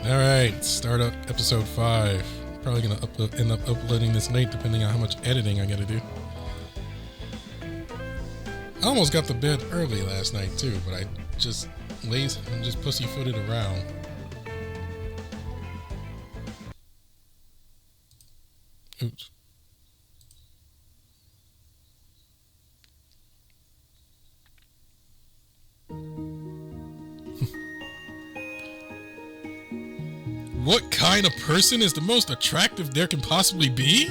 All right, start up episode 5. Probably gonna end up uploading this late, depending on how much editing I gotta do. I almost got to bed early last night too, but I just pussyfooted around. Oops. What kind of person is the most attractive there can possibly be?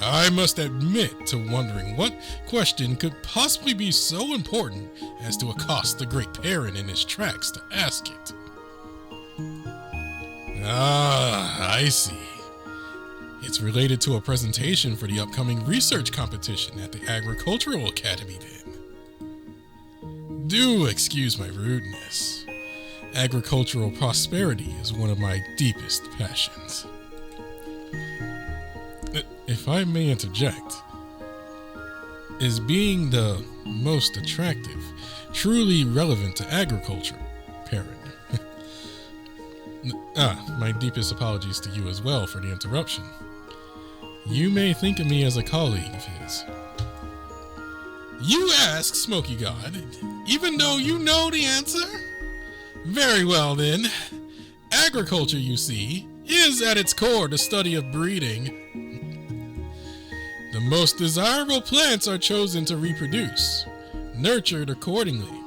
I must admit to wondering what question could possibly be so important as to accost the great parent in his tracks to ask it. Ah, I see. It's related to a presentation for the upcoming research competition at the Agricultural Academy then. Do excuse my rudeness. Agricultural prosperity is one of my deepest passions. If I may interject, is being the most attractive truly relevant to agriculture, parent? My deepest apologies to you as well for the interruption. You may think of me as a colleague of his. You ask, Smoky God, even though you know the answer? Very well then. Agriculture, you see, is at its core the study of breeding. The most desirable plants are chosen to reproduce, nurtured accordingly,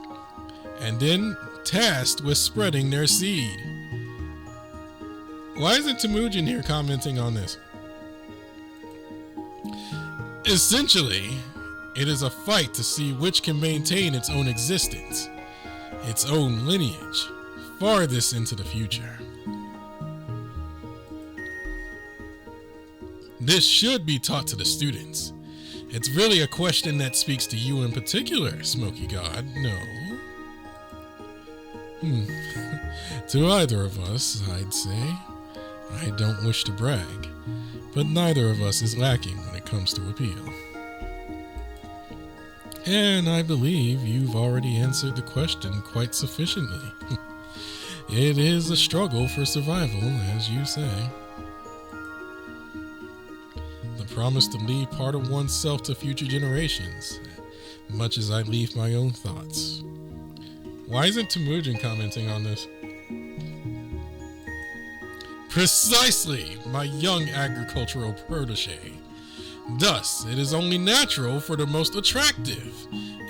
and then tasked with spreading their seed. Why isn't Temujin here commenting on this? Essentially, it is a fight to see which can maintain its own existence, its own lineage, farthest into the future. This should be taught to the students. It's really a question that speaks to you in particular, Smoky God, no? To either of us, I'd say. I don't wish to brag, but neither of us is lacking when it comes to appeal. And I believe you've already answered the question quite sufficiently. It is a struggle for survival, as you say. The promise to leave part of oneself to future generations, much as I leave my own thoughts. Why isn't Temujin commenting on this? Precisely, my young agricultural protege. Thus, it is only natural for the most attractive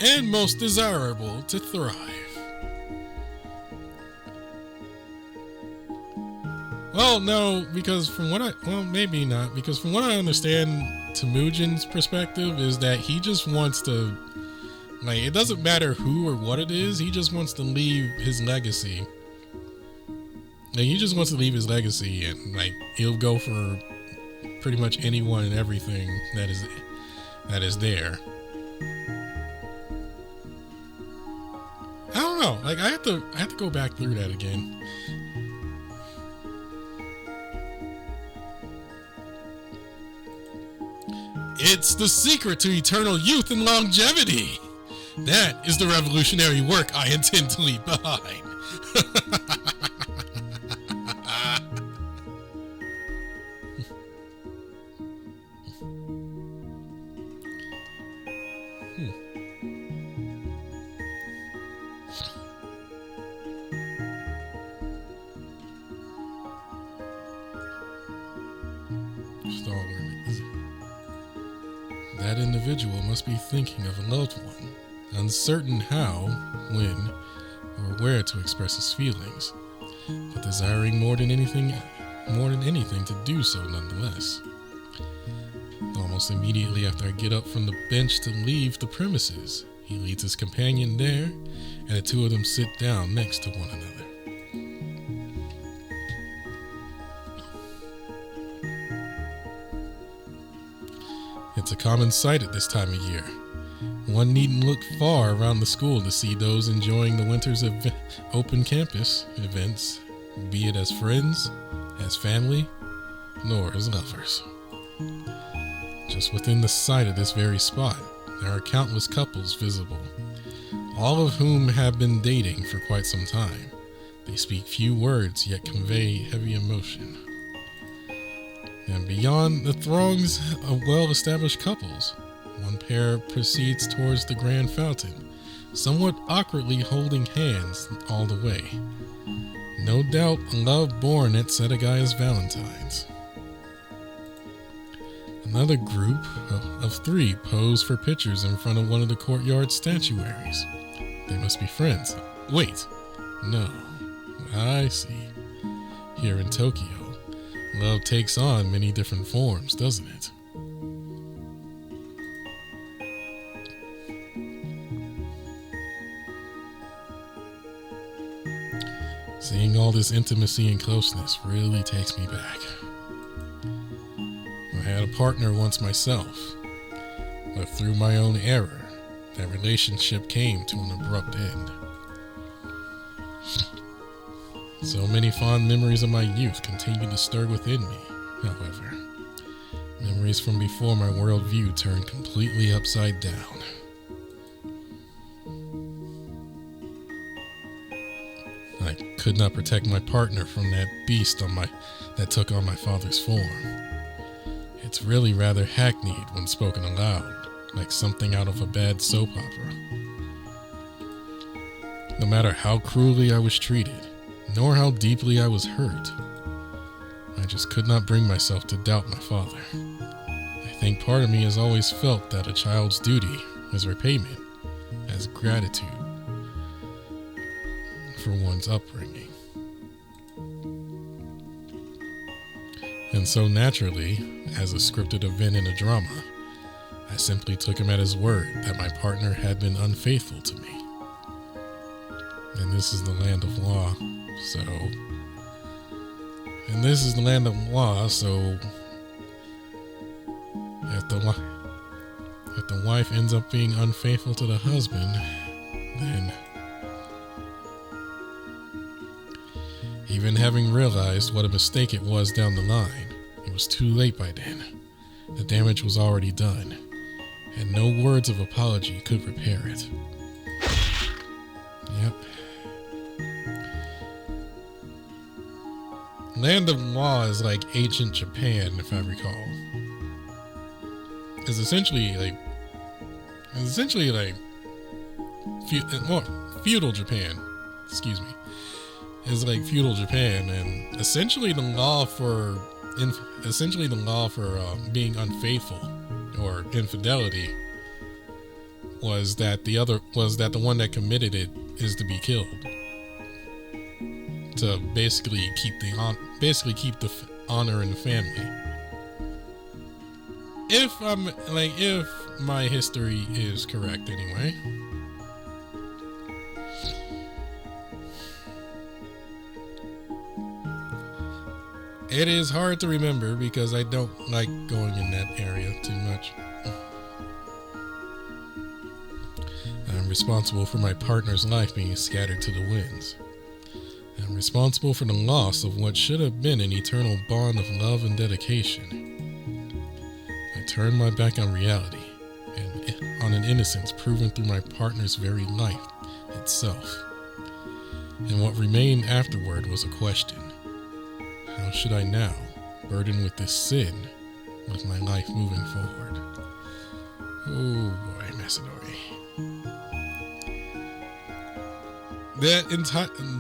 and most desirable to thrive. Well, no, because maybe not, because from what I understand, Temujin's perspective is that he just wants to, it doesn't matter who or what it is, he just wants to leave his legacy. He just wants to leave his legacy, and he'll go for pretty much anyone and everything that is there. I don't know. I have to go back through that again. It's the secret to eternal youth and longevity. That is the revolutionary work I intend to leave behind. That individual must be thinking of a loved one, uncertain how, when, or where to express his feelings, but desiring more than anything to do so nonetheless. Almost immediately after I get up from the bench to leave the premises, he leads his companion there, and the two of them sit down next to one another. It's a common sight at this time of year. One needn't look far around the school to see those enjoying the winter's open campus events, be it as friends, as family, nor as lovers. Just within the sight of this very spot, there are countless couples visible, all of whom have been dating for quite some time. They speak few words, yet convey heavy emotion. And beyond the throngs of well-established couples, one pair proceeds towards the grand fountain, somewhat awkwardly holding hands all the way. No doubt love born at ABC Valentines. Another group of 3 pose for pictures in front of one of the courtyard statuaries. They must be friends. Wait, no, I see. Here in Tokyo, love takes on many different forms, doesn't it? Seeing all this intimacy and closeness really takes me back. I had a partner once myself, but through my own error, that relationship came to an abrupt end. So many fond memories of my youth continue to stir within me, however. Memories from before my worldview turned completely upside down. I could not protect my partner from that beast that took on my father's form. It's really rather hackneyed when spoken aloud, like something out of a bad soap opera. No matter how cruelly I was treated, nor how deeply I was hurt, I just could not bring myself to doubt my father. I think part of me has always felt that a child's duty is repayment, as gratitude for one's upbringing. And so naturally, as a scripted event in a drama, I simply took him at his word that my partner had been unfaithful to me. And this is the land of law, so if the wife ends up being unfaithful to the husband, then even having realized what a mistake it was down the line, it was too late by then. The damage was already done, and no words of apology could repair it. Yep. Land of Law is like ancient Japan, if I recall. It's essentially like feudal Japan. Excuse me. Is like feudal Japan, and essentially the law for being unfaithful or infidelity was that the one that committed it is to be killed, to basically keep the honor in the family. If my history is correct, anyway. It is hard to remember because I don't like going in that area too much. I'm responsible for my partner's life being scattered to the winds. I'm responsible for the loss of what should have been an eternal bond of love and dedication. I turned my back on reality and on an innocence proven through my partner's very life itself. And what remained afterward was a question. How should I now, burdened with this sin, live my life moving forward? Oh boy, Masanori.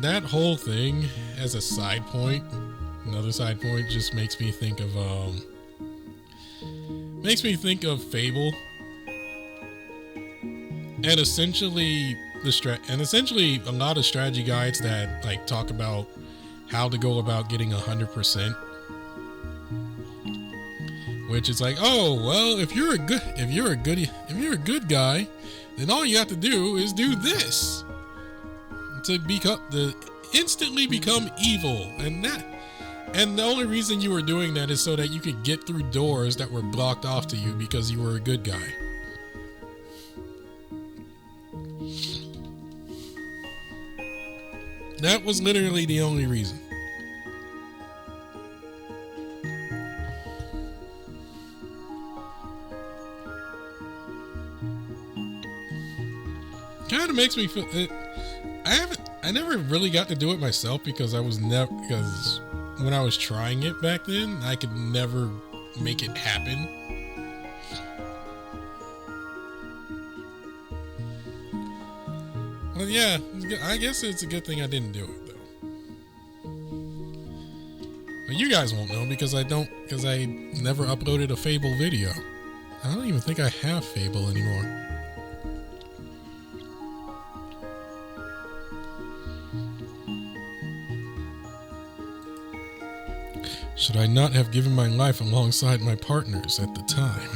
That whole thing as a side point, another side point, just makes me think of Fable, and essentially a lot of strategy guides that like talk about how to go about getting 100%, which is like, oh well, if you're a good guy, then all you have to do is do this to instantly become evil, and the only reason you were doing that is so that you could get through doors that were blocked off to you because you were a good guy. That was literally the only reason. kind of makes me feel it. I never really got to do it myself because because when I was trying it back then, I could never make it happen. Well, yeah, I guess it's a good thing I didn't do it though. But you guys won't know because I never uploaded a Fable video. I don't even think I have Fable anymore. Should I not have given my life alongside my partners at the time?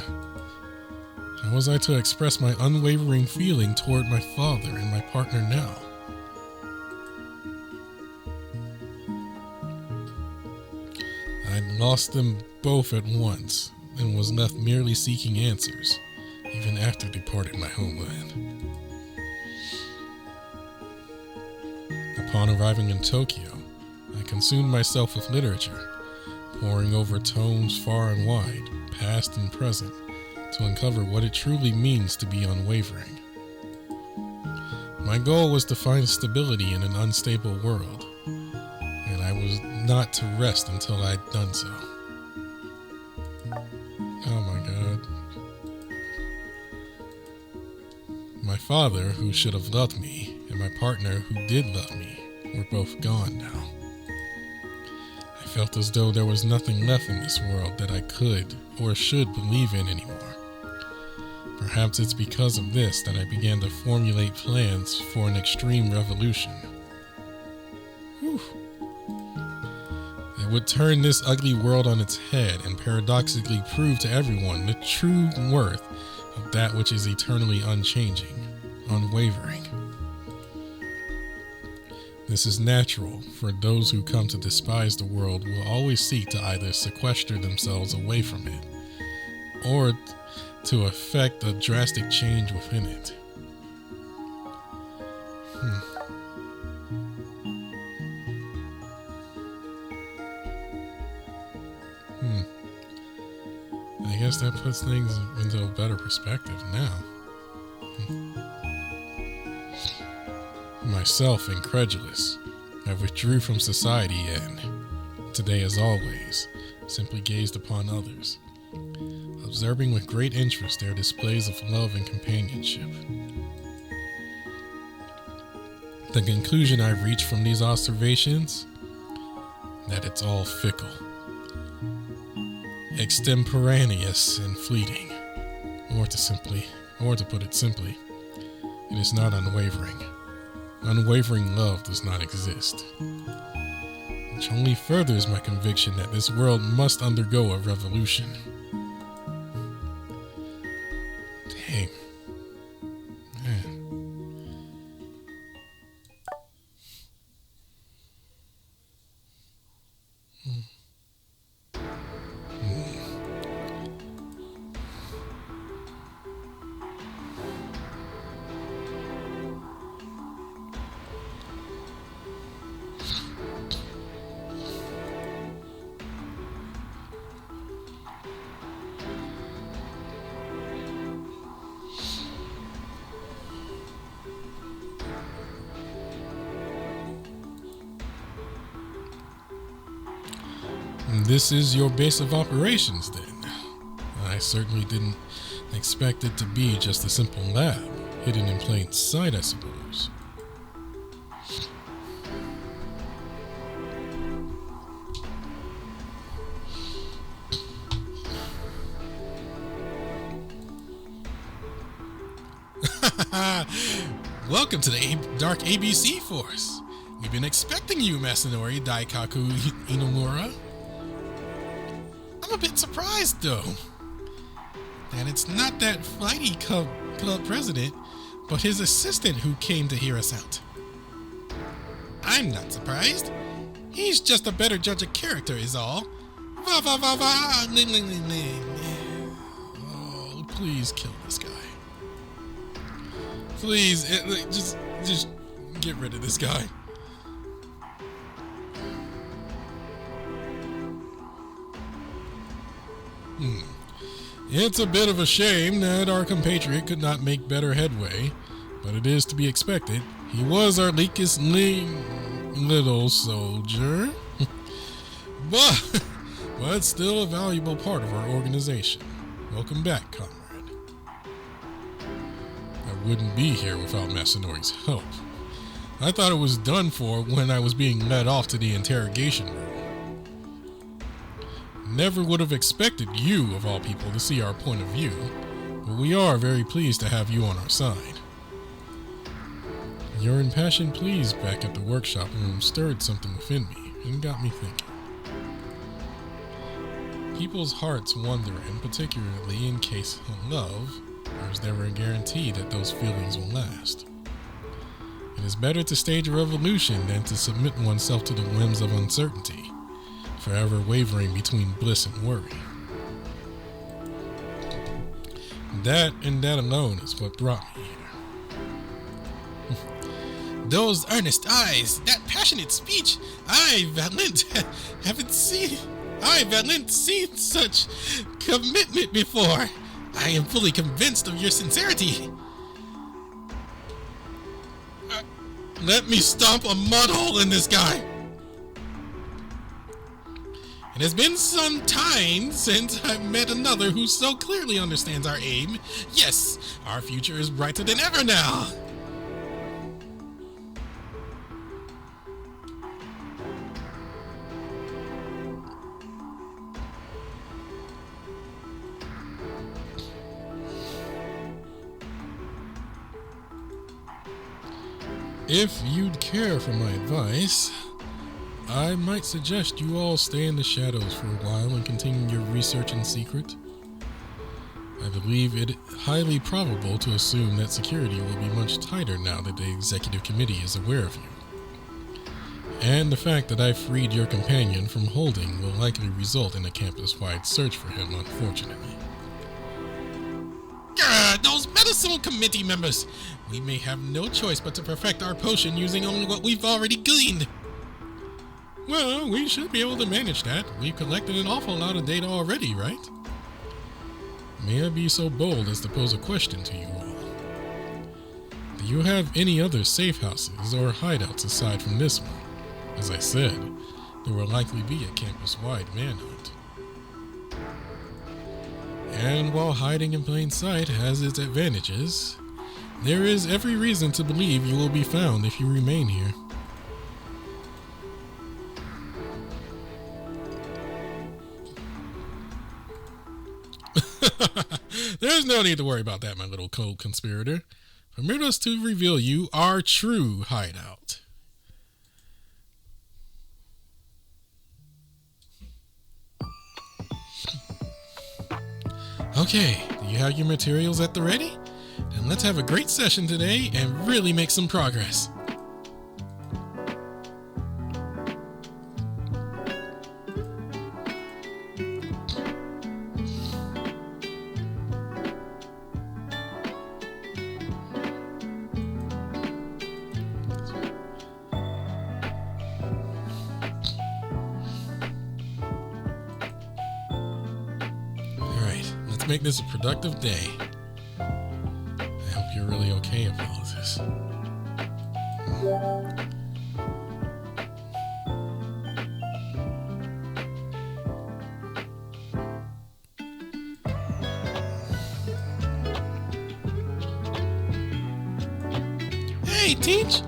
How was I to express my unwavering feeling toward my father and my partner now? I'd lost them both at once and was left merely seeking answers, even after departing my homeland. Upon arriving in Tokyo, I consumed myself with literature, poring over tomes far and wide, past and present, to uncover what it truly means to be unwavering. My goal was to find stability in an unstable world, and I was not to rest until I'd done so. Oh my God. My father, who should have loved me, and my partner, who did love me, were both gone now. I felt as though there was nothing left in this world that I could or should believe in anymore. Perhaps it's because of this that I began to formulate plans for an extreme revolution. Whew. It would turn this ugly world on its head and paradoxically prove to everyone the true worth of that which is eternally unchanging, unwavering. This is natural, for those who come to despise the world will always seek to either sequester themselves away from it, or to effect a drastic change within it. I guess that puts things into a better perspective now. Myself, incredulous, I withdrew from society and, today as always, simply gazed upon others, observing with great interest their displays of love and companionship. The conclusion I reached from these observations, that it's all fickle, extemporaneous and fleeting, or to put it simply, it is not unwavering. Unwavering love does not exist, which only furthers my conviction that this world must undergo a revolution. Dang. Man. This is your base of operations, then. I certainly didn't expect it to be just a simple lab, hidden in plain sight, I suppose. Welcome to the Dark ABC Force. We've been expecting you, Masanori Daikaku Inomura. I'm a bit surprised, though, that it's not that flighty club president, but his assistant who came to hear us out. I'm not surprised. He's just a better judge of character is all. Va va va va. Oh, please kill this guy. Please, just get rid of this guy. It's a bit of a shame that our compatriot could not make better headway, but it is to be expected. He was our weakest little soldier, but still a valuable part of our organization. Welcome back, comrade. I wouldn't be here without Masanori's help. I thought it was done for when I was being led off to the interrogation room. Never would have expected you, of all people, to see our point of view, but we are very pleased to have you on our side. Your impassioned pleas back at the workshop room stirred something within me and got me thinking. People's hearts wonder, and particularly in case of love, there's never a guarantee that those feelings will last. It is better to stage a revolution than to submit oneself to the whims of uncertainty, forever wavering between bliss and worry. That and that alone is what brought me here. Those earnest eyes, that passionate speech, I, Valentine, haven't seen such commitment before. I am fully convinced of your sincerity. Let me stomp a mud hole in this guy. It has been some time since I've met another who so clearly understands our aim. Yes, our future is brighter than ever now. If you'd care for my advice, I might suggest you all stay in the shadows for a while and continue your research in secret. I believe it highly probable to assume that security will be much tighter now that the executive committee is aware of you. And the fact that I freed your companion from holding will likely result in a campus-wide search for him, unfortunately. Those medicine committee members! We may have no choice but to perfect our potion using only what we've already gleaned. Well, we should be able to manage that. We've collected an awful lot of data already, right? May I be so bold as to pose a question to you all? Do you have any other safe houses or hideouts aside from this one? As I said, there will likely be a campus-wide manhunt. And while hiding in plain sight has its advantages, there is every reason to believe you will be found if you remain here. There's no need to worry about that, my little co-conspirator. Permit us to reveal you our true hideout. Okay, do you have your materials at the ready? Then let's have a great session today and really make some progress. Make this a productive day. I hope you're really okay with all of this. Hey, Teach!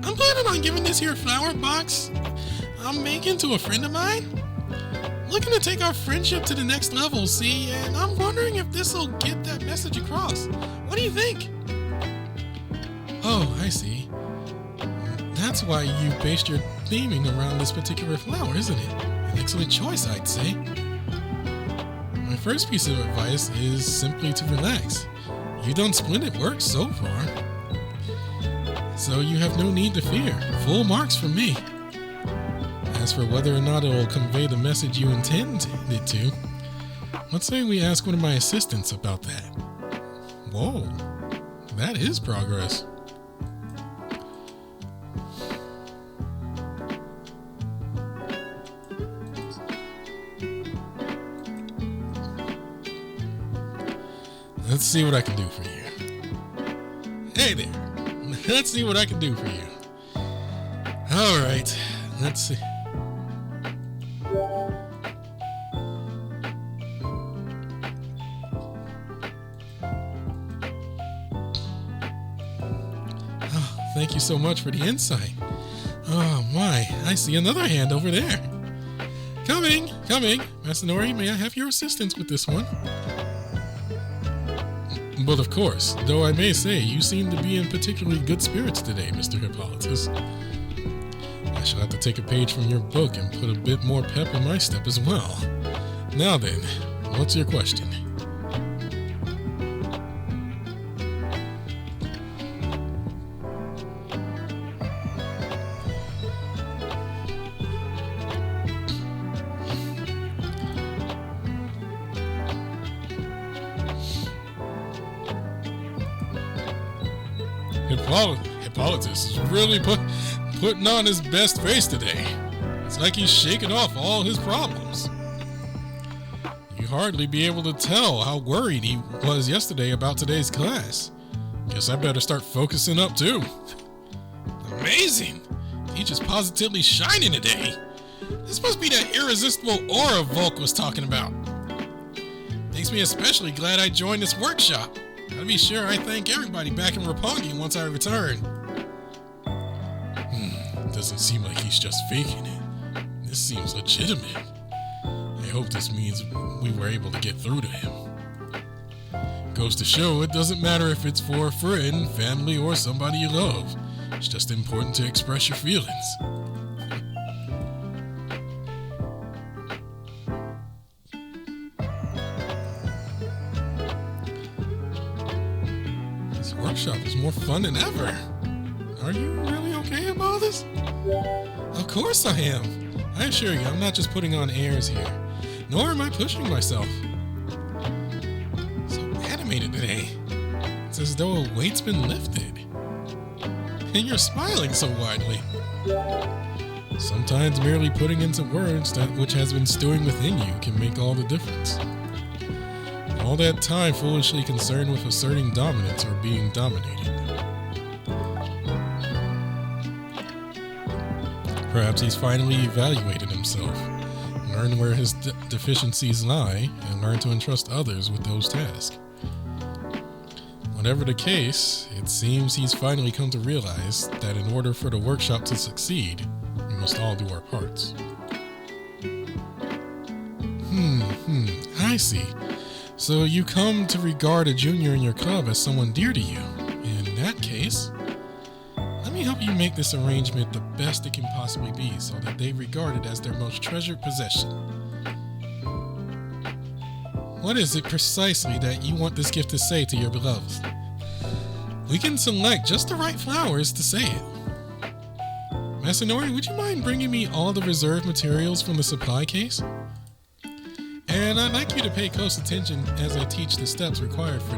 I'm planning on giving this here flower box I'm making to a friend of mine. Looking to take our friendship to the next level, see, and I'm wondering if this'll get that message across. What do you think? Oh, I see. That's why you based your theming around this particular flower, isn't it? An excellent choice, I'd say. My first piece of advice is simply to relax. You've done splendid work so far. So you have no need to fear. Full marks from me. As for whether or not it will convey the message you intended it to, let's say we ask one of my assistants about that. Whoa, that is progress. Let's see what I can do for you. Hey there. Let's see what I can do for you. All right, let's see. Oh, thank you so much for the insight. Oh my, I see another hand over there. Coming. Masanori, may I have your assistance with this one? But of course, though I may say, you seem to be in particularly good spirits today, Mr. Hippolytus. I shall have to take a page from your book and put a bit more pep in my step as well. Now then, what's your question? Hippolytus is really putting on his best face today. It's like he's shaking off all his problems. You hardly be able to tell how worried he was yesterday about today's class. Guess I better start focusing up too. Amazing! Teacher's positively shining today. This must be that irresistible aura Volk was talking about. Makes me especially glad I joined this workshop. Gotta be sure I thank everybody back in Roppongi once I return. Doesn't seem like he's just faking it. This seems legitimate. I hope this means we were able to get through to him. Goes to show it doesn't matter if it's for a friend, family, or somebody you love. It's just important to express your feelings. This workshop is more fun than ever. Are you really okay about this? Of course I am. I assure you, I'm not just putting on airs here. Nor am I pushing myself. So animated today. It's as though a weight's been lifted. And you're smiling so widely. Sometimes merely putting into words that which has been stewing within you can make all the difference. All that time foolishly concerned with asserting dominance or being dominated. Perhaps he's finally evaluated himself, learned where his deficiencies lie, and learned to entrust others with those tasks. Whatever the case, it seems he's finally come to realize that in order for the workshop to succeed, we must all do our parts. I see. So you come to regard a junior in your club as someone dear to you. In that case, let me help you make this arrangement the best it can possibly be so that they regard it as their most treasured possession. What is it precisely that you want this gift to say to your beloved? We can select just the right flowers to say it. Masanori, would you mind bringing me all the reserved materials from the supply case? And I'd like you to pay close attention as I teach the steps required for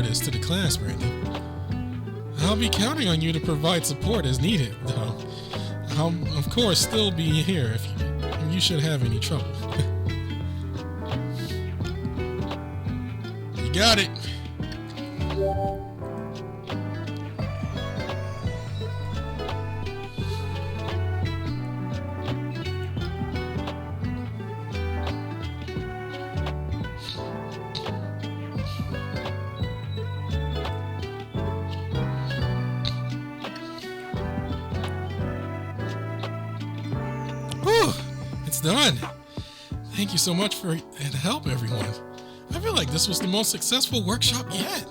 this to the class, Brandon. I'll be counting on you to provide support as needed, though. I'll, of course, still be here if you should have any trouble. You got it. Done. Thank you so much for the help, everyone. I feel like this was the most successful workshop yet.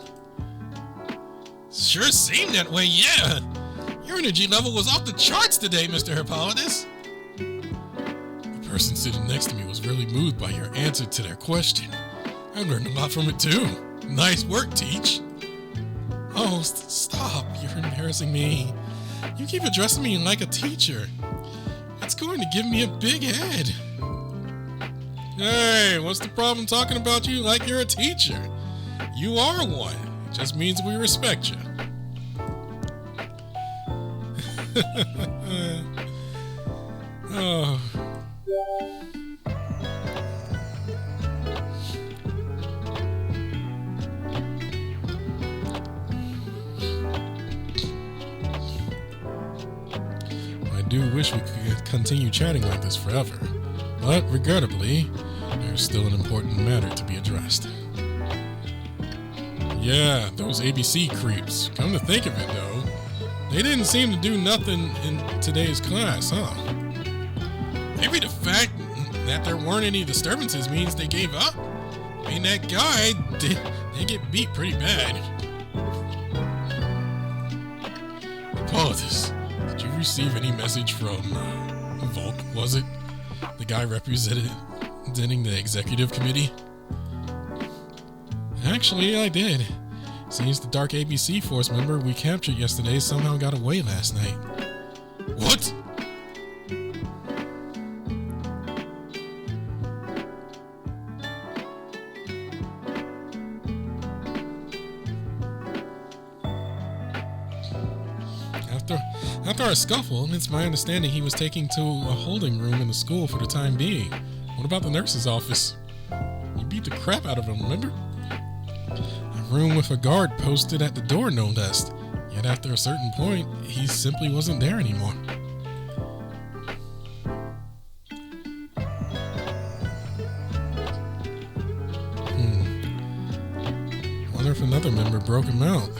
Sure seemed that way, yeah. Your energy level was off the charts today, Mr. Hippolytus. The person sitting next to me was really moved by your answer to their question. I learned a lot from it too. Nice work, Teach. Oh, stop. You're embarrassing me. You keep addressing me like a teacher. It's going to give me a big head. Hey, what's the problem talking about you like you're a teacher? You are one. It just means we respect you. Oh. do wish we could continue chatting like this forever, but regrettably, there's still an important matter to be addressed. Yeah, those ABC creeps. Come to think of it, though, they didn't seem to do nothing in today's class, huh? Maybe the fact that there weren't any disturbances means they gave up. I mean, that guy did get beat pretty bad. Apologies. Did you receive any message from Volk, was it? The guy representing the executive committee? Actually, I did. Seems the Dark ABC force member we captured yesterday somehow got away last night. What? After our scuffle, it's my understanding he was taken to a holding room in the school for the time being. What about the nurse's office? You beat the crap out of him, remember? A room with a guard posted at the door, no less. Yet after a certain point, he simply wasn't there anymore. I wonder if another member broke him out.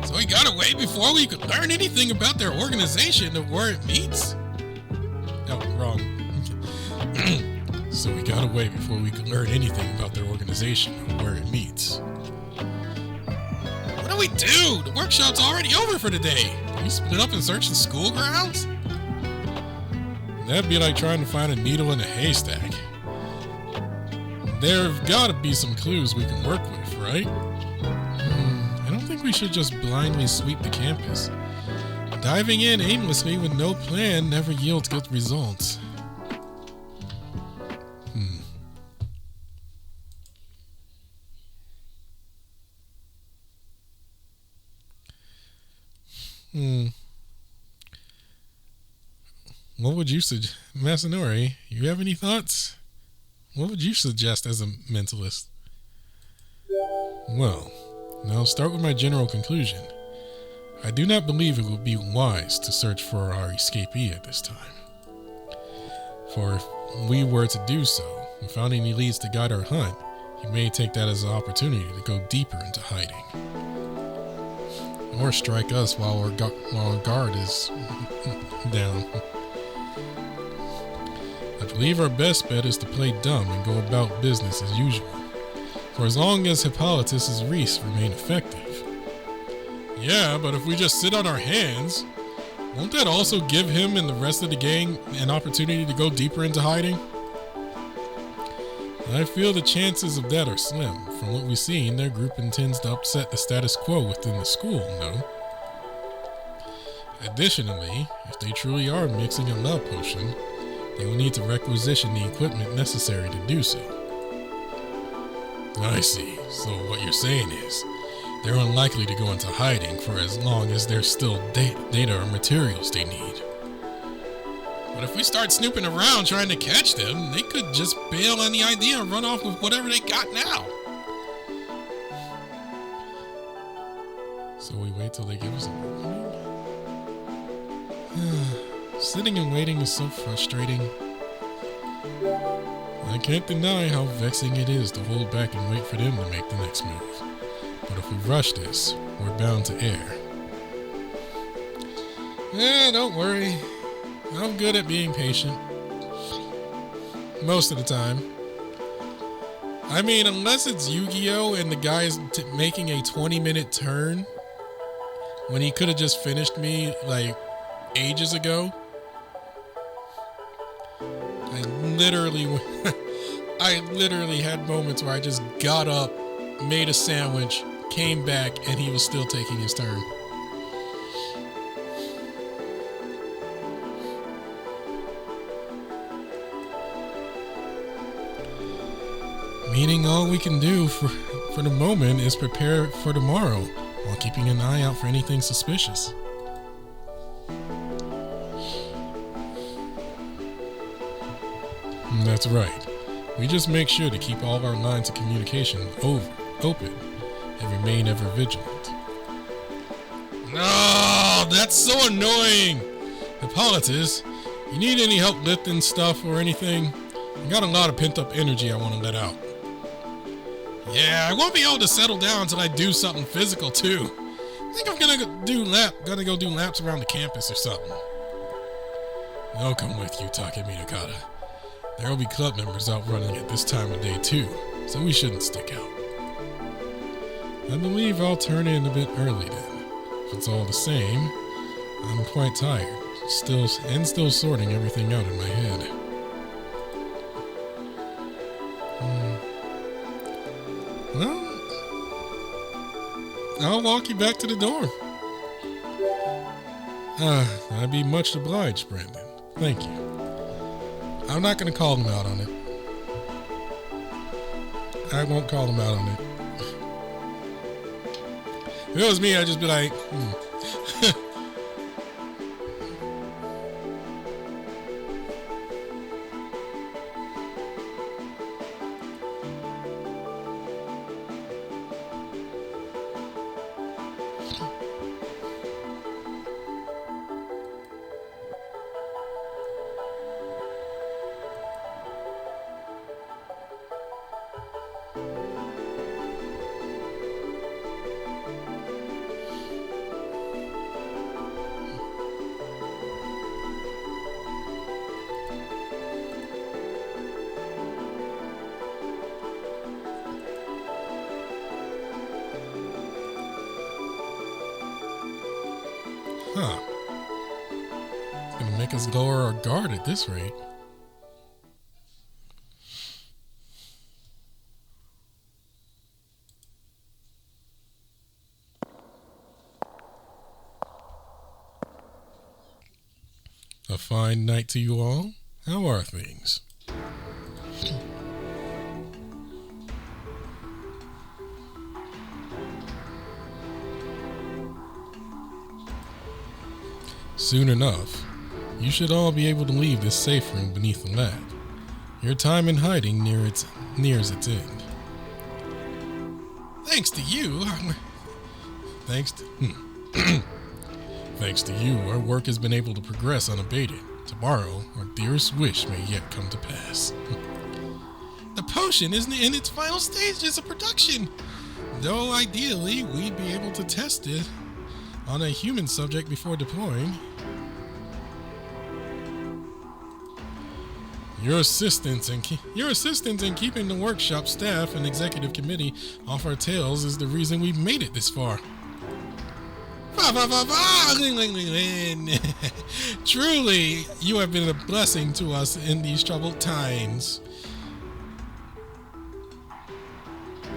So he got away before we could learn anything about their organization or where it meets? Oh, wrong. So we got away before we could learn anything about their organization or where it meets. What do we do? The workshop's already over for the day. Can we split up and search the school grounds? That'd be like trying to find a needle in a haystack. There've got to be some clues we can work with, right? I don't think we should just blindly sweep the campus. Diving in aimlessly with no plan never yields good results. What would you suggest, Masanori? You have any thoughts? What would you suggest as a mentalist? Well, I'll start with my general conclusion. I do not believe it would be wise to search for our escapee at this time. For if we were to do so, without any leads to guide our hunt, he may take that as an opportunity to go deeper into hiding. Or strike us while our guard is down. I believe our best bet is to play dumb and go about business as usual. For as long as Hippolytus's wreaths remain effective. Yeah, but if we just sit on our hands, won't that also give him and the rest of the gang an opportunity to go deeper into hiding? I feel the chances of that are slim. From what we've seen, their group intends to upset the status quo within the school, no? Additionally, if they truly are mixing a love potion, they will need to requisition the equipment necessary to do so. I see. So what you're saying is, they're unlikely to go into hiding for as long as there's still data or materials they need. But if we start snooping around trying to catch them, they could just bail on the idea and run off with whatever they got now. So we wait till they give us an opening? Sitting and waiting is so frustrating. I can't deny how vexing it is to hold back and wait for them to make the next move. But if we rush this, we're bound to err. Don't worry. I'm good at being patient. Most of the time. I mean, unless it's Yu-Gi-Oh! And the guy is making a 20-minute turn when he could have just finished me, like, ages ago. I literally had moments where I just got up, made a sandwich, came back, and he was still taking his turn. Meaning all we can do for the moment is prepare for tomorrow while keeping an eye out for anything suspicious. That's right. We just make sure to keep all of our lines of communication open and remain ever vigilant. No, that's so annoying. Hippolytus, you need any help lifting stuff or anything? I got a lot of pent-up energy I want to let out. Yeah, I won't be able to settle down until I do something physical too. I think I'm gonna go do laps around the campus or something. I'll come with you, Takemi Nakata. There will be club members out running at this time of day too, so we shouldn't stick out. I believe I'll turn in a bit early then. If it's all the same, I'm quite tired, still sorting everything out in my head. Well, I'll walk you back to the dorm. I'd be much obliged, Brandon. Thank you. I'm not going to call him out on it. I won't call him out on it. If it was me, I'd just be like, It's gonna make us lower our guard at this rate. A fine night to you all. How are things? Soon enough, you should all be able to leave this safe room beneath the lab. Your time in hiding nears its end. Thanks to you. Thanks to you, our work has been able to progress unabated. Tomorrow, our dearest wish may yet come to pass. The potion isn't in its final stages of production, though ideally we'd be able to test it on a human subject before deploying. Your assistance in keeping the workshop staff and executive committee off our tails is the reason we've made it this far. Truly, you have been a blessing to us in these troubled times.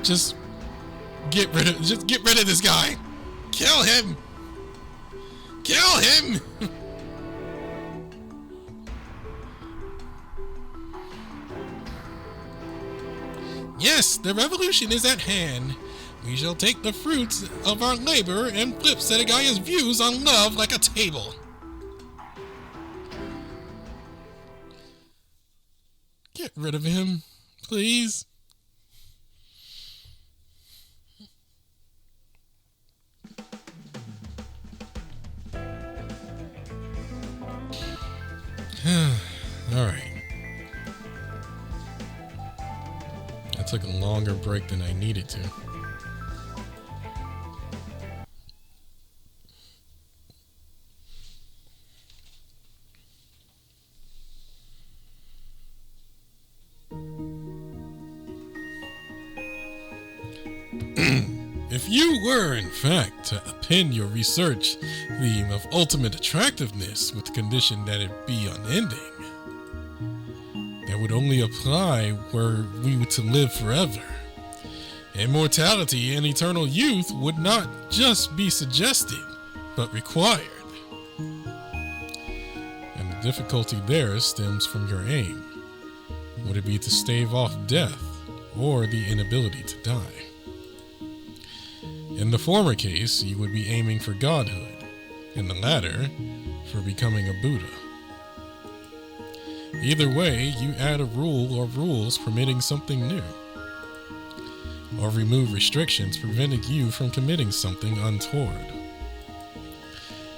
Just get rid of this guy. Kill him. Kill him. Yes, the revolution is at hand. We shall take the fruits of our labor and flip Setagaya's views on love like a table. Get rid of him, please. All right. I took a longer break than I needed to. If you were, in fact, to append your research theme of ultimate attractiveness with the condition that it be unending, that would only apply were we to live forever. Immortality and eternal youth would not just be suggested, but required. And the difficulty there stems from your aim. Would it be to stave off death or the inability to die? In the former case, you would be aiming for godhood. In the latter, for becoming a Buddha. Either way, you add a rule or rules permitting something new, or remove restrictions preventing you from committing something untoward.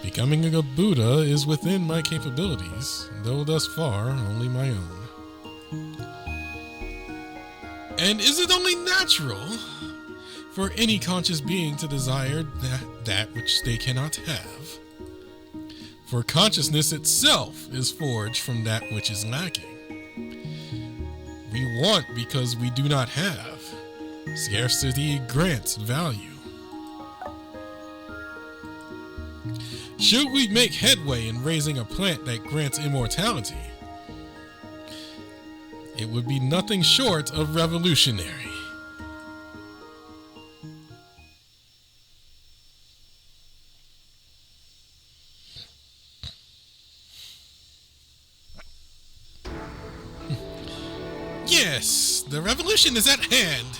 Becoming a Buddha is within my capabilities, though thus far only my own. And is it only natural for any conscious being to desire that which they cannot have? For consciousness itself is forged from that which is lacking. We want because we do not have. Scarcity grants value. Should we make headway in raising a plant that grants immortality, it would be nothing short of revolutionary. Yes, the revolution is at hand.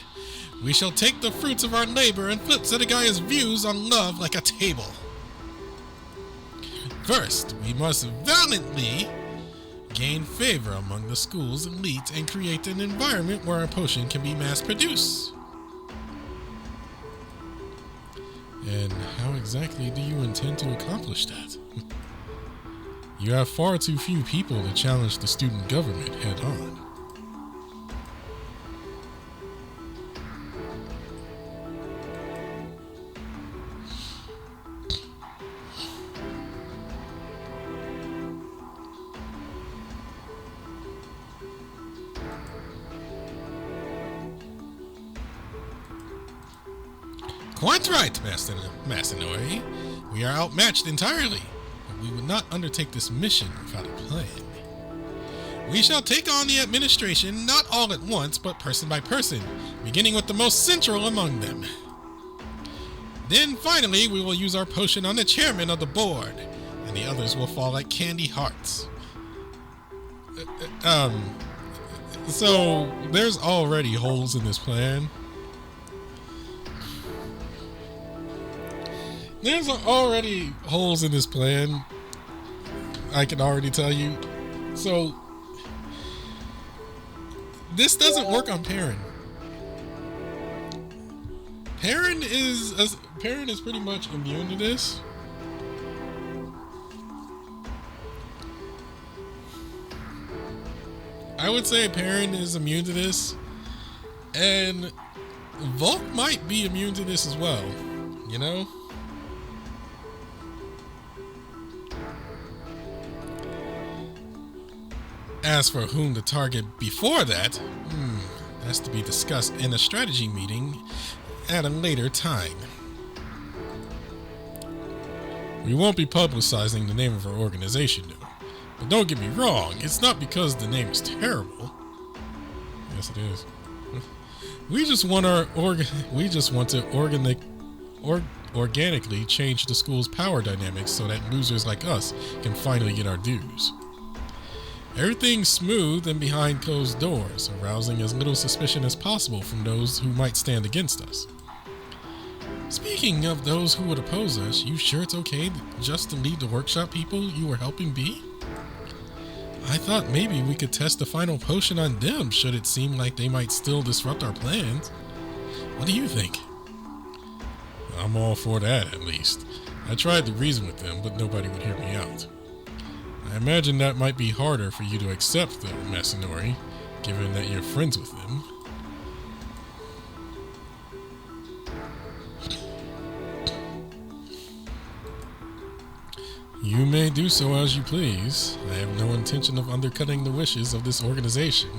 We shall take the fruits of our labor and flip Zedekiah's views on love like a table. First, we must valiantly gain favor among the school's elite and create an environment where our potion can be mass-produced. And how exactly do you intend to accomplish that? You have far too few people to challenge the student government head-on. Quite right, Masanori. We are outmatched entirely, but we would not undertake this mission without a plan. We shall take on the administration not all at once, but person by person, beginning with the most central among them. Then finally, we will use our potion on the chairman of the board, and the others will fall like candy hearts. So there's already holes in this plan. There's already holes in this plan. I can already tell you. So this doesn't work on Perrin. Perrin is pretty much immune to this. I would say Perrin is immune to this, and Volk might be immune to this as well. You know. As for whom to target before that, has to be discussed in a strategy meeting at a later time. We won't be publicizing the name of our organization, though. But don't get me wrong, it's not because the name is terrible. Yes, it is. We just want to organically change the school's power dynamics so that losers like us can finally get our dues. Everything's smooth and behind closed doors, arousing as little suspicion as possible from those who might stand against us. Speaking of those who would oppose us, you sure it's okay just to lead the workshop people you were helping be? I thought maybe we could test the final potion on them should it seem like they might still disrupt our plans. What do you think? I'm all for that, at least. I tried to reason with them, but nobody would hear me out. I imagine that might be harder for you to accept, though, Masanori, given that you're friends with them. You may do so as you please. I have no intention of undercutting the wishes of this organization.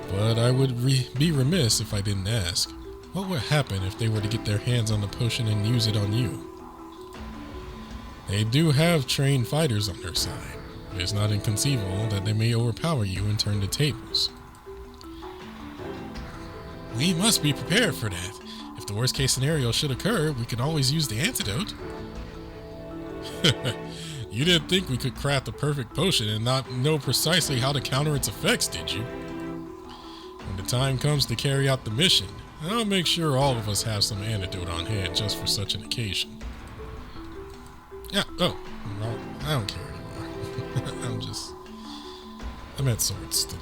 But I would be remiss if I didn't ask. What would happen if they were to get their hands on the potion and use it on you? They do have trained fighters on their side. It's not inconceivable that they may overpower you and turn the tables. We must be prepared for that. If the worst case scenario should occur, we could always use the antidote. You didn't think we could craft a perfect potion and not know precisely how to counter its effects, did you? When the time comes to carry out the mission, I'll make sure all of us have some antidote on hand just for such an occasion. Yeah, no, I don't care anymore. I'm at sorts today.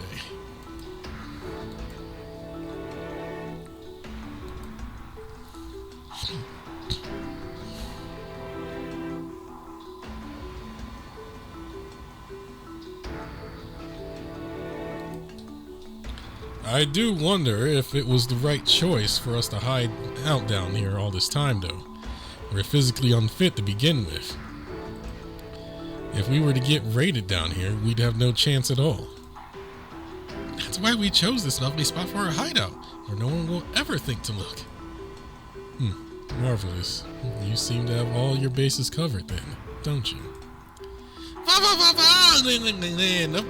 I do wonder if it was the right choice for us to hide out down here all this time, though. We're physically unfit to begin with. If we were to get raided down here, we'd have no chance at all. That's why we chose this lovely spot for our hideout, where no one will ever think to look. Marvelous. You seem to have all your bases covered then, don't you?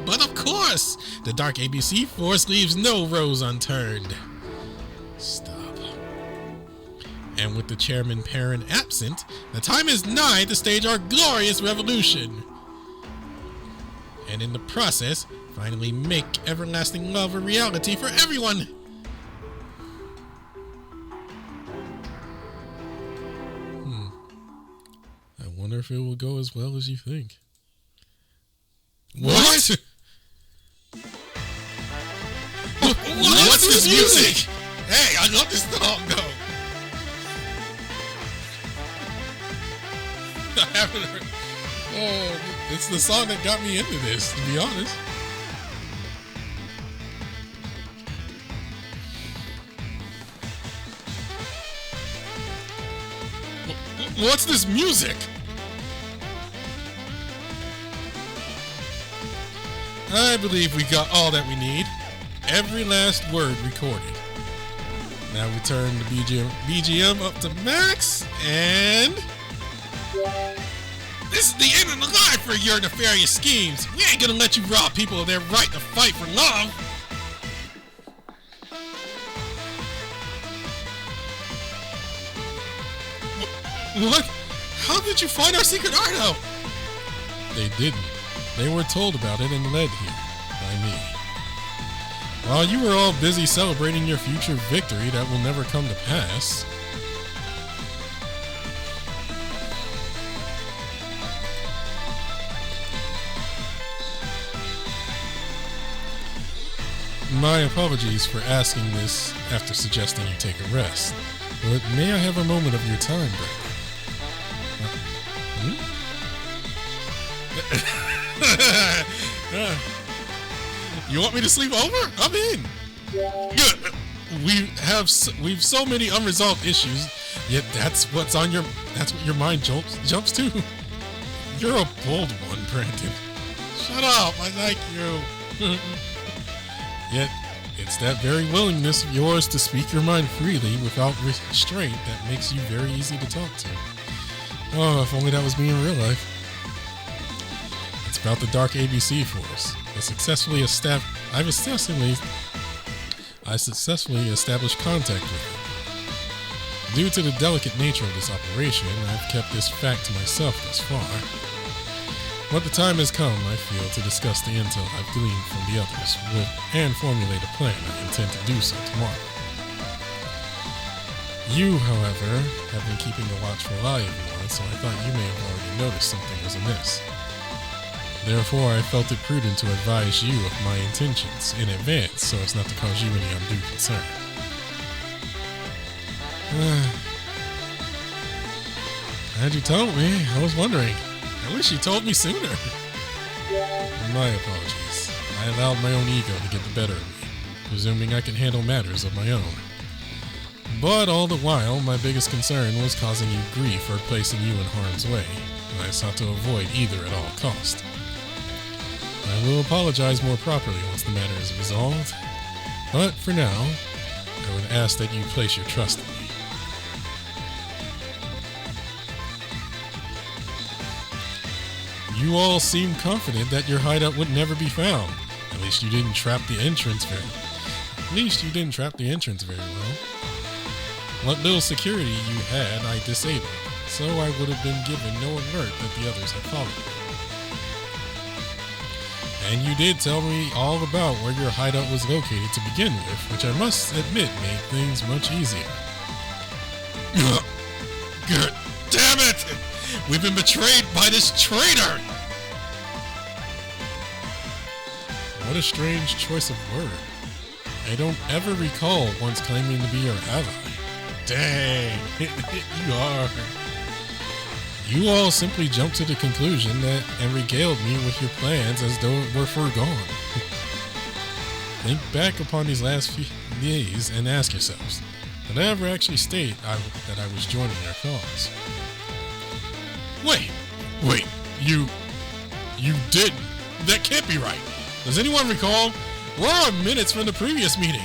But of course, the Dark ABC force leaves no rose unturned. Stop. And with the chairman parent absent, the time is nigh to stage our glorious revolution. And in the process, finally make everlasting love a reality for everyone. I wonder if it will go as well as you think. What? What's this music? Hey, I love this song though. I haven't heard. Oh, it's the song that got me into this, to be honest. What's this music? I believe we got all that we need. Every last word recorded. Now we turn the BGM up to max, and this is the end of the line for your nefarious schemes. We ain't gonna let you rob people of their right to fight for love. what? How did you find our secret hideout? They didn't. They were told about it and led here by me. While you were all busy celebrating your future victory that will never come to pass, my apologies for asking this after suggesting you take a rest, but may I have a moment of your time, brother? You want me to sleep over? I'm in. Good. We've so many unresolved issues, yet that's what your mind jumps to. You're a bold one, Brandon. Shut up, I like you. Yet it's that very willingness of yours to speak your mind freely without restraint that makes you very easy to talk to. Oh, if only that was me in real life. It's about the Dark ABC force. I successfully established contact with it. Due to the delicate nature of this operation, I've kept this fact to myself thus far. But the time has come, I feel, to discuss the intel I've gleaned from the others and formulate a plan I intend to do so tomorrow. You, however, have been keeping a watchful eye of me, so I thought you may have already noticed something was amiss. Therefore, I felt it prudent to advise you of my intentions in advance so as not to cause you any undue concern. Had you told me, I was wondering. I wish you told me sooner. My apologies. I allowed my own ego to get the better of me, presuming I can handle matters of my own. But all the while, my biggest concern was causing you grief or placing you in harm's way, and I sought to avoid either at all cost. I will apologize more properly once the matter is resolved, but for now, I would ask that you place your trust in me. You all seemed confident that your hideout would never be found. At least you didn't trap the entrance very well. What little security you had, I disabled, so I would have been given no alert that the others had followed me. And you did tell me all about where your hideout was located to begin with, which I must admit made things much easier. Good damn it! We've been betrayed by this traitor! What a strange choice of word. I don't ever recall once claiming to be your ally. Dang, you are. You all simply jumped to the conclusion that and regaled me with your plans as though it were foregone. Think back upon these last few days and ask yourselves, did I ever actually state that I was joining their cause? Wait, you didn't. That can't be right. Does anyone recall? We're on minutes from the previous meeting.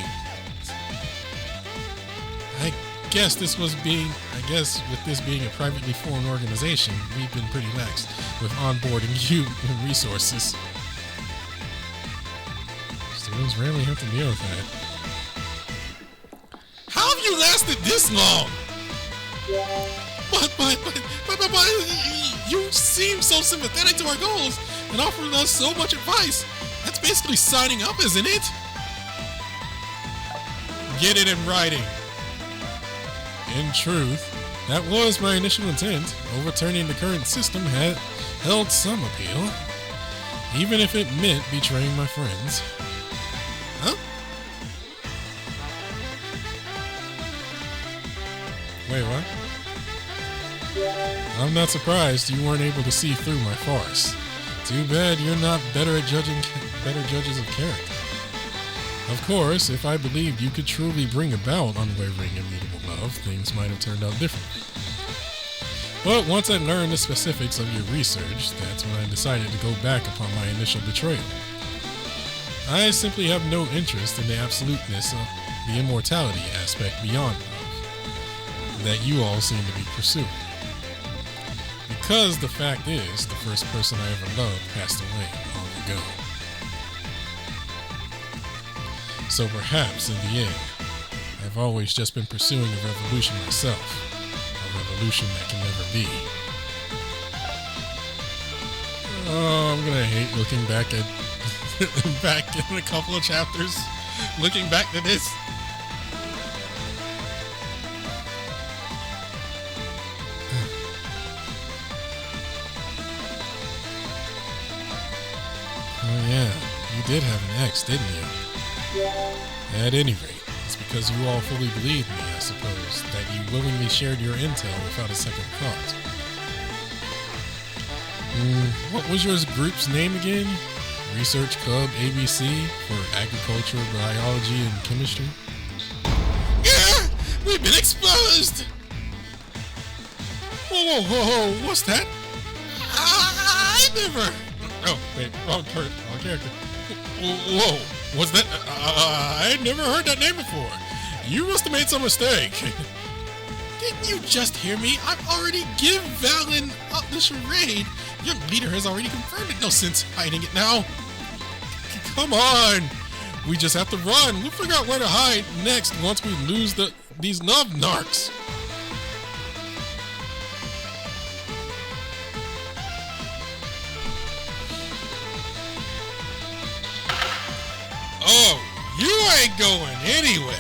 I guess with this being a privately formed organization, we've been pretty lax with onboarding human resources. Students rarely have to deal with that. How have you lasted this long? But, you seem so sympathetic to our goals and offering us so much advice. That's basically signing up, isn't it? Get it in writing. In truth, that was my initial intent. Overturning the current system had held some appeal, even if it meant betraying my friends. Huh? Wait, what? I'm not surprised you weren't able to see through my farce. Too bad you're not better judges of character. Of course, if I believed you could truly bring about unwavering, immutable love, things might have turned out differently. But once I learned the specifics of your research, that's when I decided to go back upon my initial betrayal. I simply have no interest in the absoluteness of the immortality aspect beyond love that you all seem to be pursuing. Because the fact is, the first person I ever loved passed away long ago. So perhaps, in the end, I've always just been pursuing a revolution myself. A revolution that can never be. Oh, I'm gonna hate looking back in a couple of chapters. Looking back to this. Oh yeah, you did have an ex, didn't you? At any rate, it's because you all fully believed me, I suppose, that you willingly shared your intel without a second thought. What was your group's name again? Research Club ABC for Agriculture, Biology, and Chemistry? Yeah! We've been exposed! Whoa, what's that? I never... Oh, wait, wrong character. Whoa, what's that? I never heard that name before. You must have made some mistake. Didn't you just hear me? I've already give Valen up the charade. Your leader has already confirmed it. No sense hiding it now. Come on. We just have to run. We'll figure out where to hide next once we lose these love narcs. Oh, you ain't going anywhere.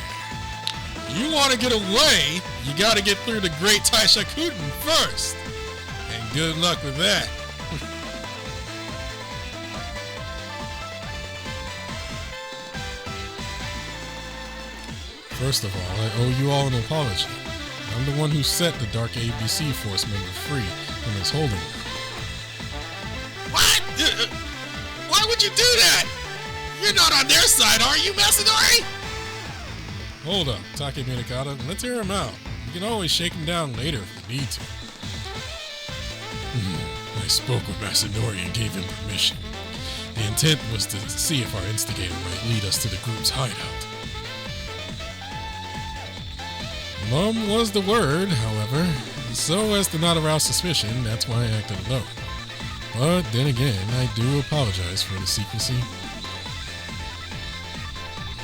You want to get away, you got to get through the Great Taishakuten first. And good luck with that. First of all, I owe you all an apology. I'm the one who set the Dark ABC Force member free from his holding room. What? Why would you do that? You're not on their side, are you, Masanori? Hold up, Take Minakata. Let's hear him out. We can always shake him down later if we need to. I spoke with Masanori and gave him permission. The intent was to see if our instigator might lead us to the group's hideout. Mum was the word, however, so as to not arouse suspicion. That's why I acted alone. But then again, I do apologize for the secrecy.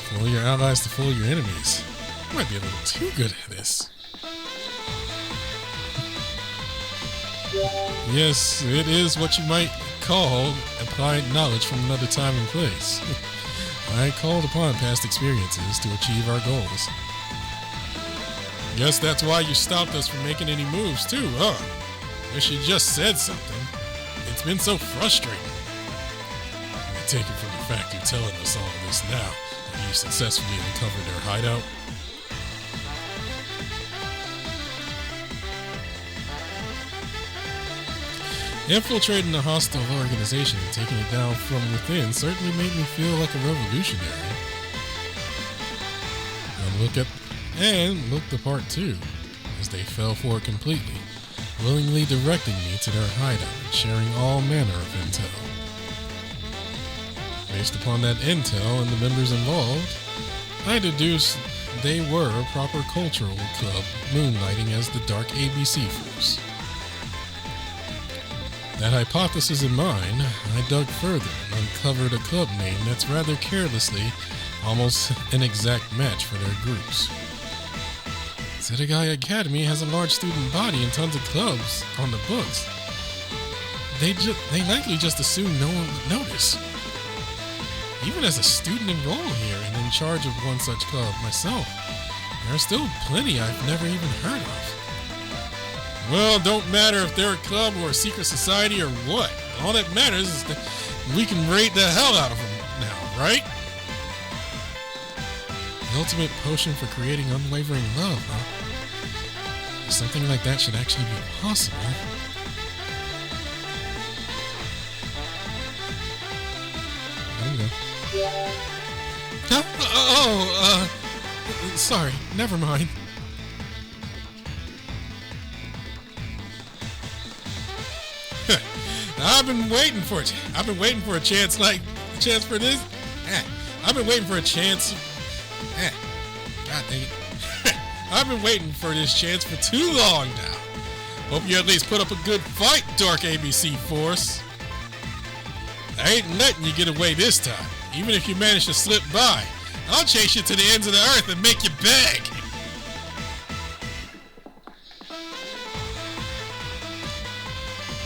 Fool your allies to fool your enemies. You might be a little too good at this. Yes, it is what you might call applied knowledge from another time and place. I called upon past experiences to achieve our goals. Guess that's why you stopped us from making any moves too, huh? Wish you just said something. It's been so frustrating. I take it from the fact you're telling us all this now, that you successfully uncovered their hideout. Infiltrating a hostile organization and taking it down from within certainly made me feel like a revolutionary. look the part too, as they fell for it completely, willingly directing me to their hideout and sharing all manner of intel. Based upon that intel and the members involved, I deduced they were a proper cultural club moonlighting as the Dark ABC Force. That hypothesis in mind, I dug further and uncovered a club name that's rather carelessly almost an exact match for their groups. Sedagai Academy has a large student body and tons of clubs on the books. They likely just assume no one would notice. Even as a student enrolled here and in charge of one such club myself, there are still plenty I've never even heard of. Well, don't matter if they're a club or a secret society or what. All that matters is that we can raid the hell out of them now, right? The ultimate potion for creating unwavering love, huh? Something like that should actually be possible. Sorry, never mind. I've been waiting for it. I've been waiting for a chance for this. I've been waiting for a chance. God dang it. I've been waiting for this chance for too long now. Hope you at least put up a good fight, Dark ABC Force. I ain't letting you get away this time. Even if you manage to slip by, I'll chase you to the ends of the earth and make you beg.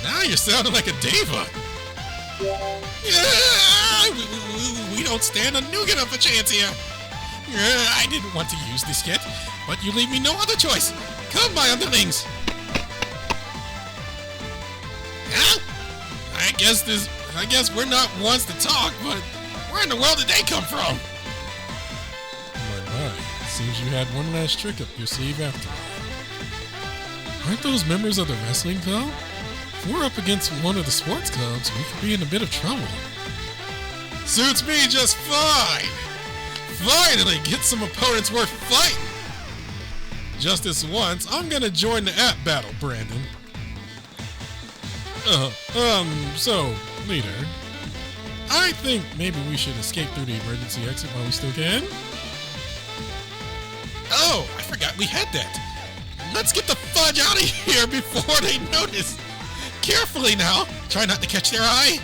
Now you're sounding like a diva. We don't stand a nougat of a chance here. I didn't want to use this yet, but you leave me no other choice. Come, my underlings. Huh? I guess we're not ones to talk, but where in the world did they come from? My. Seems you had one last trick up your sleeve after all. Aren't those members of the wrestling club? If we're up against one of the sports clubs, we could be in a bit of trouble. Suits me just fine. Finally get some opponents worth fighting. Just this once, I'm gonna join the app battle, Brandon. So, leader, I think maybe we should escape through the emergency exit while we still can. Oh, I forgot we had that. Let's get the fudge out of here before they notice. Carefully now. Try not to catch their eye.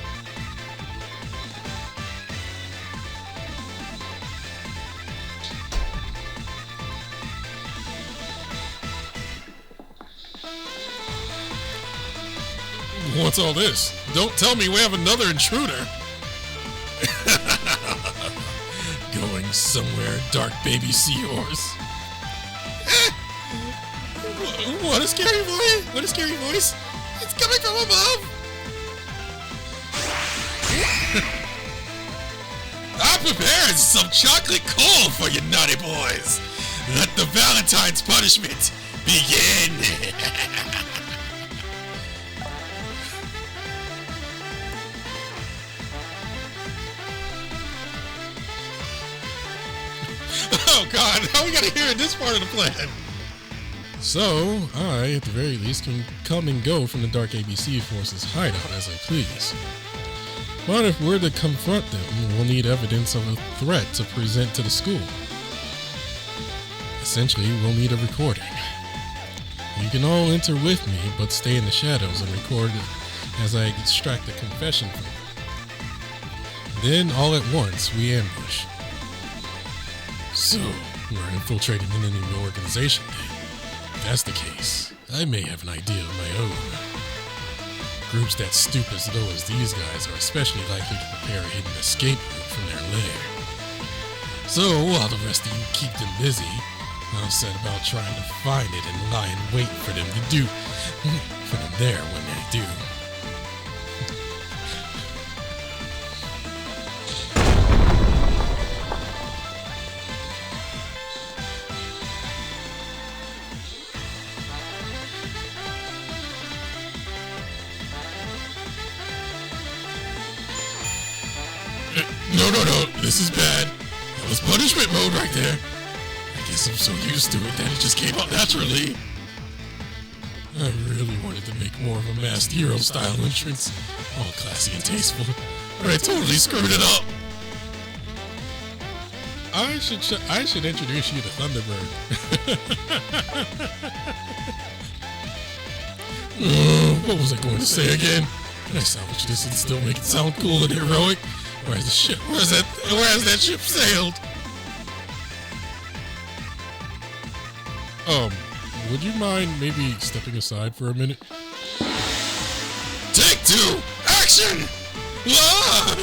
What's all this? Don't tell me we have another intruder. Going somewhere, dark baby seahorse. What a scary voice! What a scary voice! It's coming from above! I prepared some chocolate coal for you naughty boys! Let the Valentine's punishment begin! Oh God, how we gotta hear this part of the plan? So, I, at the very least, can come and go from the Dark ABC Force's hideout as I please. But if we're to confront them, we'll need evidence of a threat to present to the school. Essentially, we'll need a recording. You can all enter with me, but stay in the shadows and record as I extract a confession from them. Then, all at once, we ambush. So, we're infiltrating an enemy organization then. If that's the case, I may have an idea of my own. Groups that stoop as low as these guys are especially likely to prepare a hidden escape route from their lair. So, while the rest of you keep them busy, I'll set about trying to find it and lie in wait for them there when they do. No, this is bad. That was punishment mode right there. I guess I'm so used to it that it just came out naturally. I really wanted to make more of a masked hero style entrance, all classy and tasteful, but I totally screwed it up. I should introduce you to Thunderbird. What was I going to say again? Can I salvage this and still make it sound cool and heroic? Where has that ship sailed? Would you mind maybe stepping aside for a minute? Take 2! Action! Ah!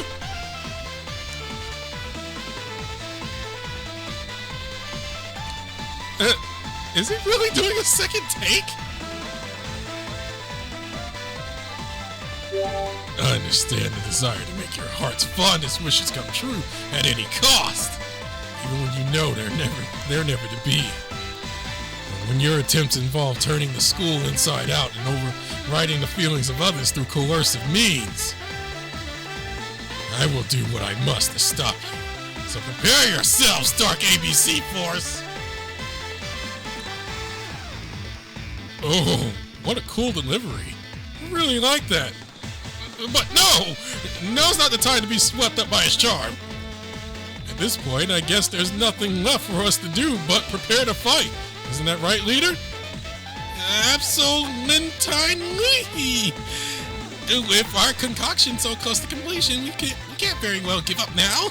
Is he really doing a second take? I understand the desire to make your heart's fondest wishes come true at any cost, even when you know they're never to be. And when your attempts involve turning the school inside out and overriding the feelings of others through coercive means, I will do what I must to stop you. So prepare yourselves, Dark ABC Force! Oh, what a cool delivery. I really like that. But no! Now's not the time to be swept up by his charm. At this point, I guess there's nothing left for us to do but prepare to fight. Isn't that right, leader? Absolutely. If our concoction's so close to completion, we can't very well give up now.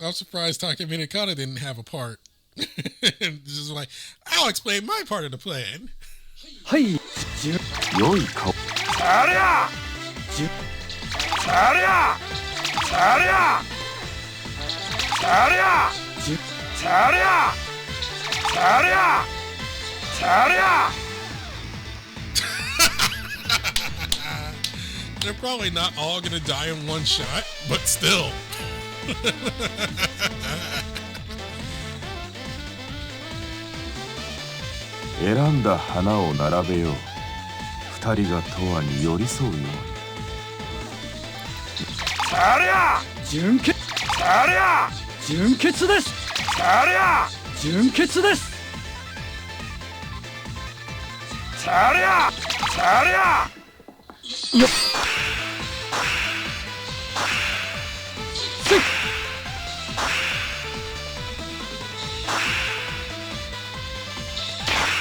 I'm surprised Takeminikata didn't have a part. Just like, I'll explain my part of the plan. Hey. They're probably not all gonna die in one shot, but still. 選んだ花を並べよう。二人が永遠に寄り添うように。ありゃ！純潔！ありゃ！純潔です！ありゃ！純潔です！ありゃ！ありゃ！よっ！せっ！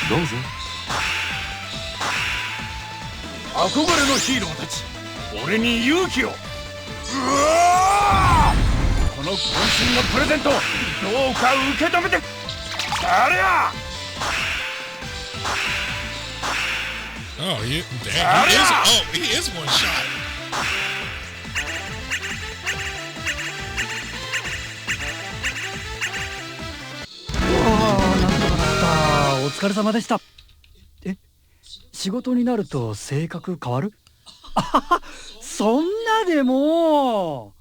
どうぞ。憧れのヒーローたち、俺に勇気を。うわー！この渾身のプレゼント、どうか受け止めて。ありゃ！ Oh, he is one shot. お疲れ様でした。え、仕事になると性格変わる？あはは、そんなでも。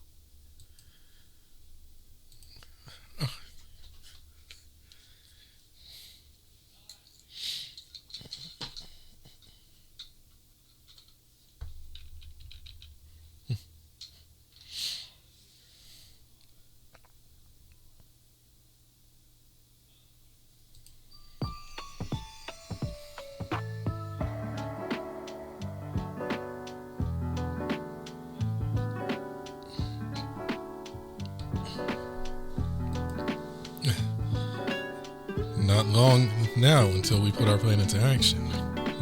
Not long now until we put our plan into action.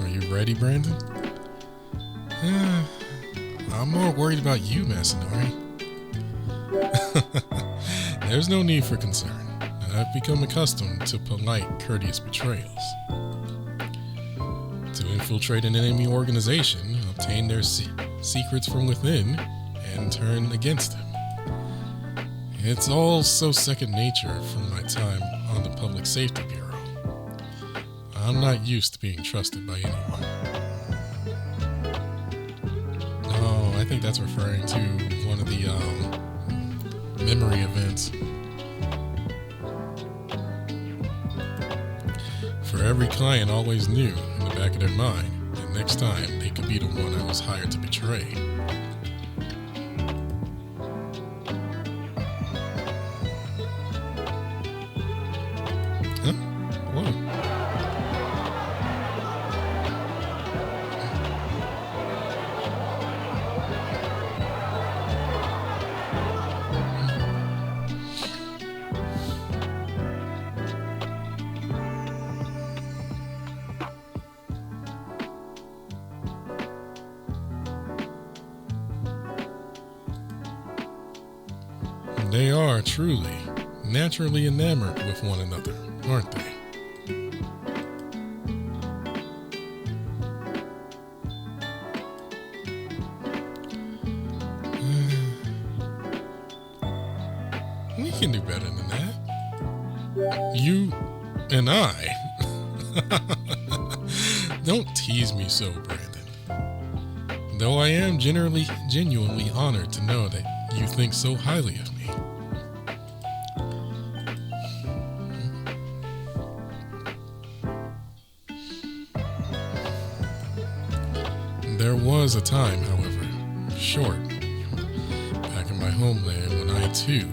Are you ready, Brandon? I'm more worried about you, Masanori. There's no need for concern. I've become accustomed to polite, courteous betrayals. To infiltrate an enemy organization, obtain their secrets from within, and turn against them. It's all so second nature from my time on the Public Safety Bureau. I'm not used to being trusted by anyone. Oh, I think that's referring to one of the memory events. For every client always knew in the back of their mind that next time they could be the one I was hired to betray. They are truly, naturally enamored with one another, aren't they? We can do better than that. You and I. Don't tease me so, Brandon. Though I am genuinely honored to know that you think so highly of me. There was a time, however, short, back in my homeland when I too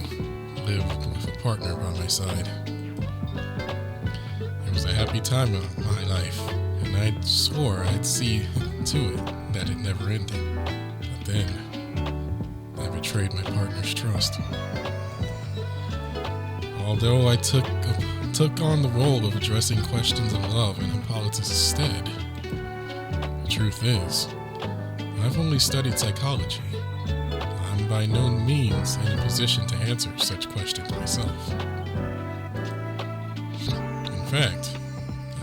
lived with a partner by my side. It was a happy time of my life, and I swore I'd see to it that it never ended. But then, I betrayed my partner's trust. Although I took on the role of addressing questions of love and in politics instead, the truth is, I've only studied psychology. I'm by no means in a position to answer such questions myself. In fact,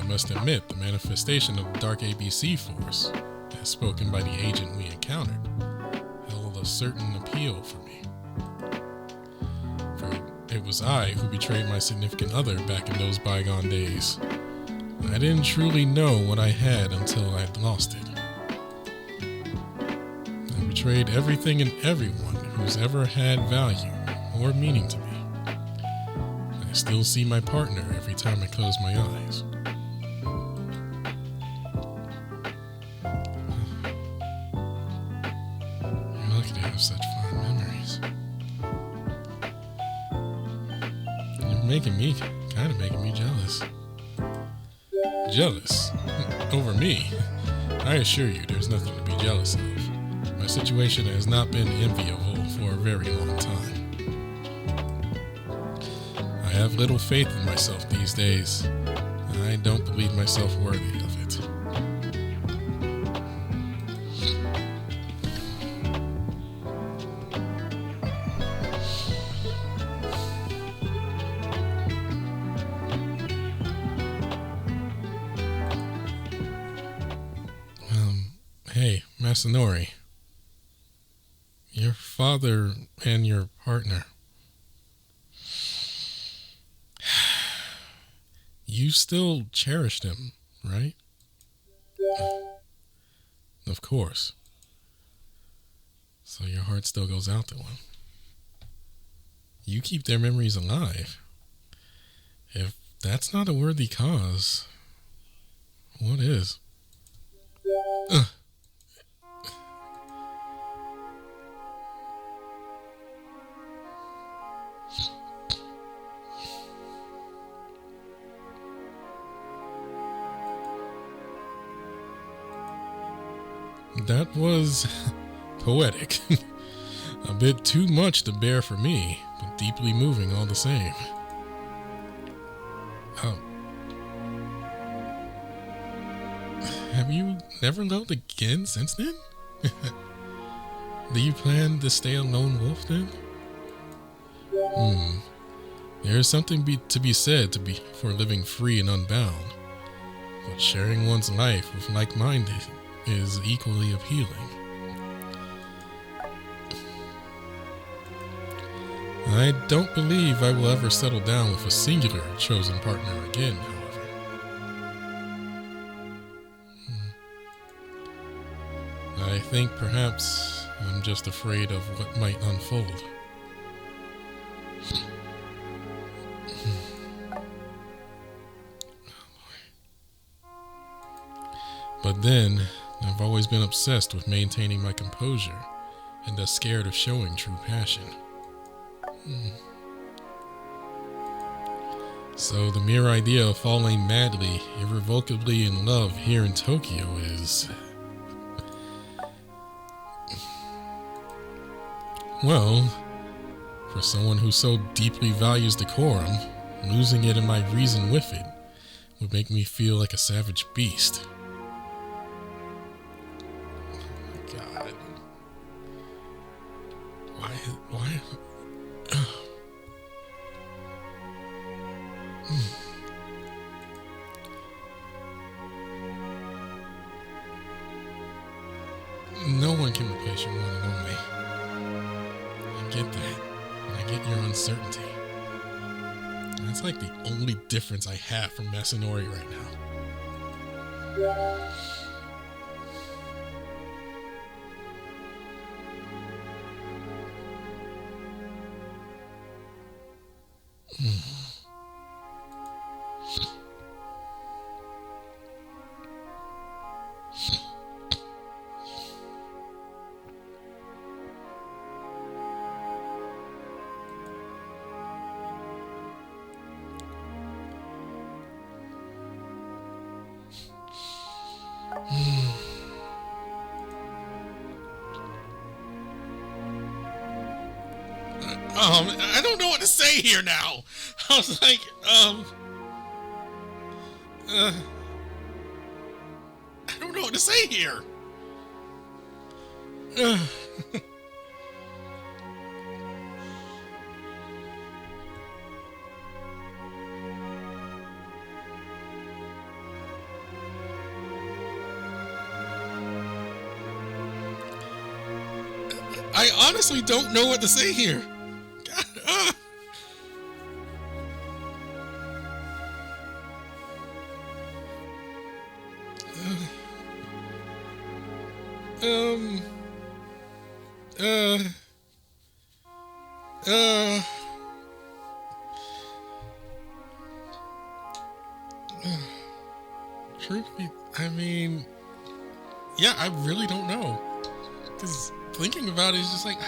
I must admit the manifestation of the Dark ABC force, as spoken by the agent we encountered, held a certain appeal for me. For it was I who betrayed my significant other back in those bygone days. I didn't truly know what I had until I'd lost it. I betrayed everything and everyone who's ever had value or meaning to me. I still see my partner every time I close my eyes. You're lucky to have such fond memories. You're making me jealous. Jealous? Over me? I assure you there's nothing to be jealous of. My situation has not been enviable for a very long time. I have little faith in myself these days. I don't believe myself worthy of it. Hey, Masanori. Your father and your partner. You still cherish them, right? Of course. So your heart still goes out to them. You keep their memories alive. If that's not a worthy cause, what is? That was poetic. A bit too much to bear for me, but deeply moving all the same. Have you never loved again since then? Do you plan to stay a lone wolf then? There is something to be said for living free and unbound, but sharing one's life with like-minded is equally appealing. I don't believe I will ever settle down with a singular chosen partner again, however. I think perhaps I'm just afraid of what might unfold. But then, I've always been obsessed with maintaining my composure and thus scared of showing true passion. So the mere idea of falling madly, irrevocably in love here in Tokyo is... well, for someone who so deeply values decorum, losing it and my reason with it would make me feel like a savage beast. Oh my God. Why? No one can replace your one and only. I get that. And I get your uncertainty. That's like the only difference I have from Masanori right now. I don't know what to say here now. I was like, I don't know what to say here. I honestly don't know what to say here. God, Truth be, I mean, yeah, I really don't know. Because thinking about it is just like,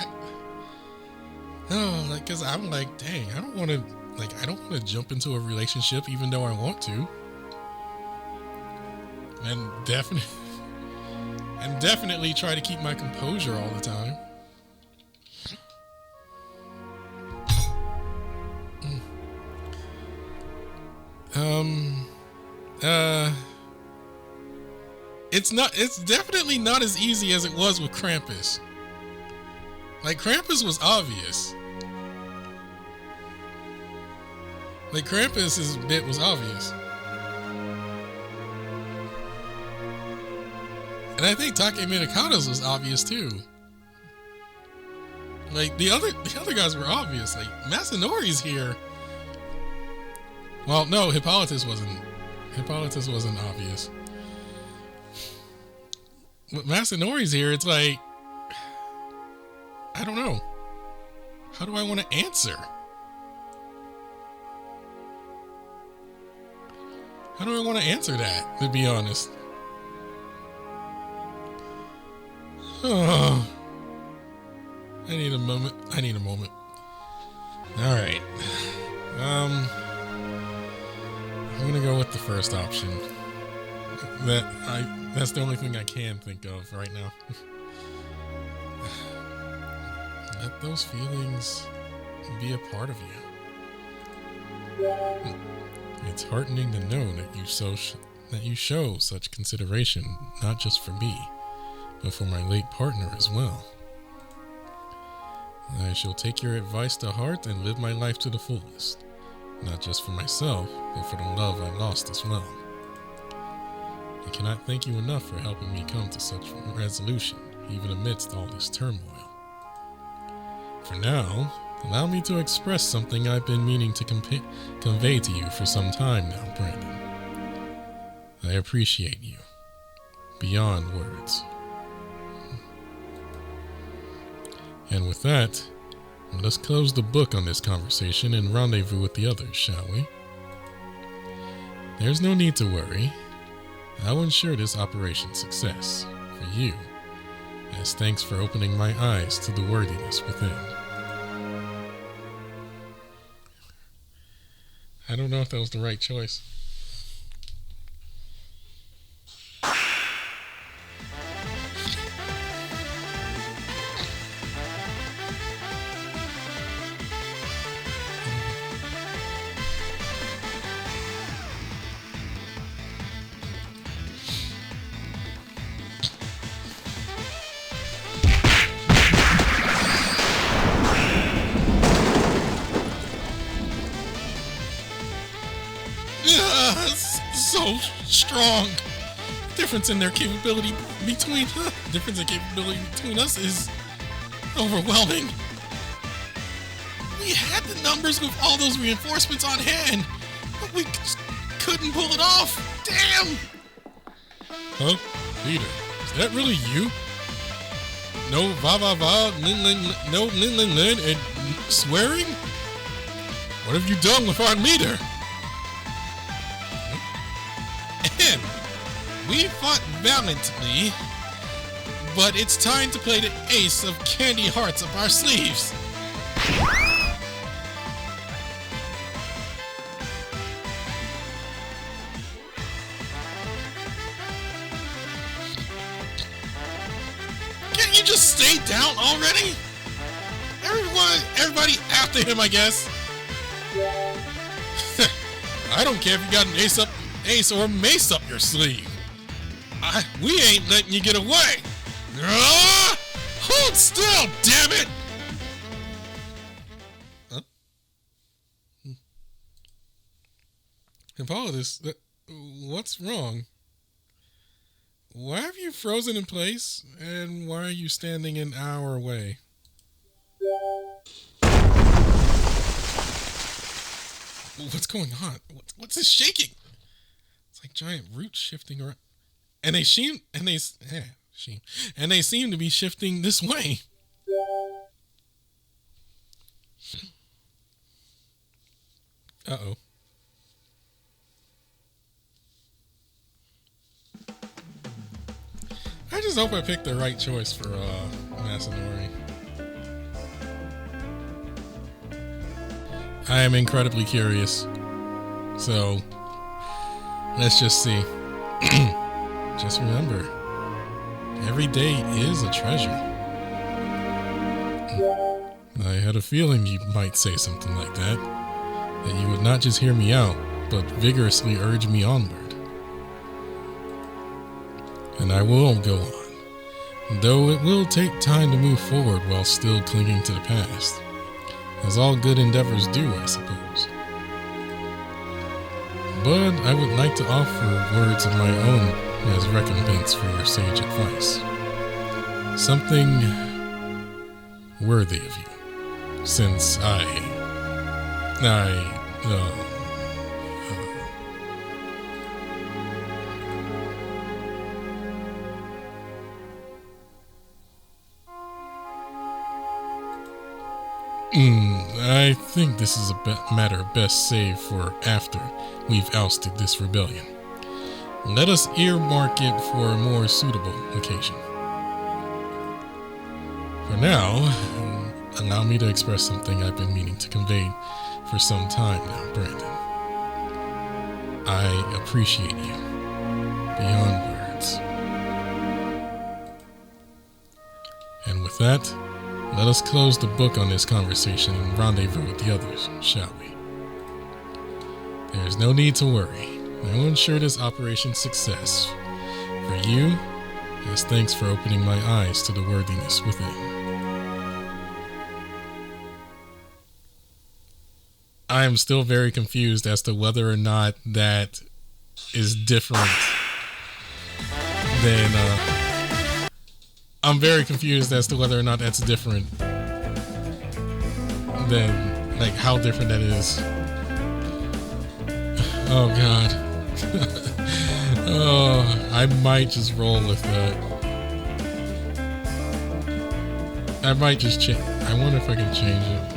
because I'm like, dang, I don't want to jump into a relationship even though I want to. And definitely try to keep my composure all the time. It's definitely not as easy as it was with Krampus. Like, Krampus was obvious. Like, Krampus's bit was obvious. And I think Take Minakata's was obvious too. Like, the other guys were obvious. Like, Masanori's here. Well, no, Hippolytus wasn't obvious. But Masanori's here, it's like, I don't know. How do I want to answer? How do I want to answer that, to be honest? Oh, I need a moment. All right. I'm gonna go with the first option. That's the only thing I can think of right now. Let those feelings be a part of you. It's heartening to know that you show such consideration, not just for me, but for my late partner as well. I shall take your advice to heart and live my life to the fullest, not just for myself, but for the love I lost as well. I cannot thank you enough for helping me come to such resolution, even amidst all this turmoil. For now, allow me to express something I've been meaning to convey to you for some time now, Brandon. I appreciate you, beyond words. And with that, let us close the book on this conversation and rendezvous with the others, shall we? There's no need to worry. I will ensure this operation's success for you, as thanks for opening my eyes to the worthiness within. I don't know if that was the right choice. So strong. Difference in capability between us is overwhelming. We had the numbers with all those reinforcements on hand, but we just couldn't pull it off. Damn! Huh? Leader, is that really you? No va, no lin, and swearing? What have you done with our leader? And we fought valiantly, but it's time to play the ace of candy hearts up our sleeves. Can't you just stay down already? Everybody after him, I guess. I don't care if you got an ace or mace up your sleeve. We ain't letting you get away. Hold still, damn it! Huh? Hippolytus, what's wrong? Why have you frozen in place, and why are you standing an hour away? What's going on? What's this shaking? It's like giant roots shifting around, and they seem to be shifting this way. Uh-oh. I just hope I picked the right choice for Masanori. I am incredibly curious. So, let's just see. Just remember, every day is a treasure. I had a feeling you might say something like that. That you would not just hear me out, but vigorously urge me onward. And I will go on, though it will take time to move forward while still clinging to the past. As all good endeavors do, I suppose. But I would like to offer words of my own as recompense for your sage advice. Something worthy of you, since I think this is a matter best saved for after we've ousted this rebellion. Let us earmark it for a more suitable occasion. For now, allow me to express something I've been meaning to convey for some time now, Brandon. I appreciate you beyond words. And with that, let us close the book on this conversation and rendezvous with the others, shall we? There is no need to worry. I will ensure this operation's success. For you, as thanks for opening my eyes to the worthiness within. I am still very confused as to whether or not that is different than I'm very confused as to whether or not that's different than, like, how different that is. Oh, God. Oh, I might just roll with that. I might just change. I wonder if I can change it.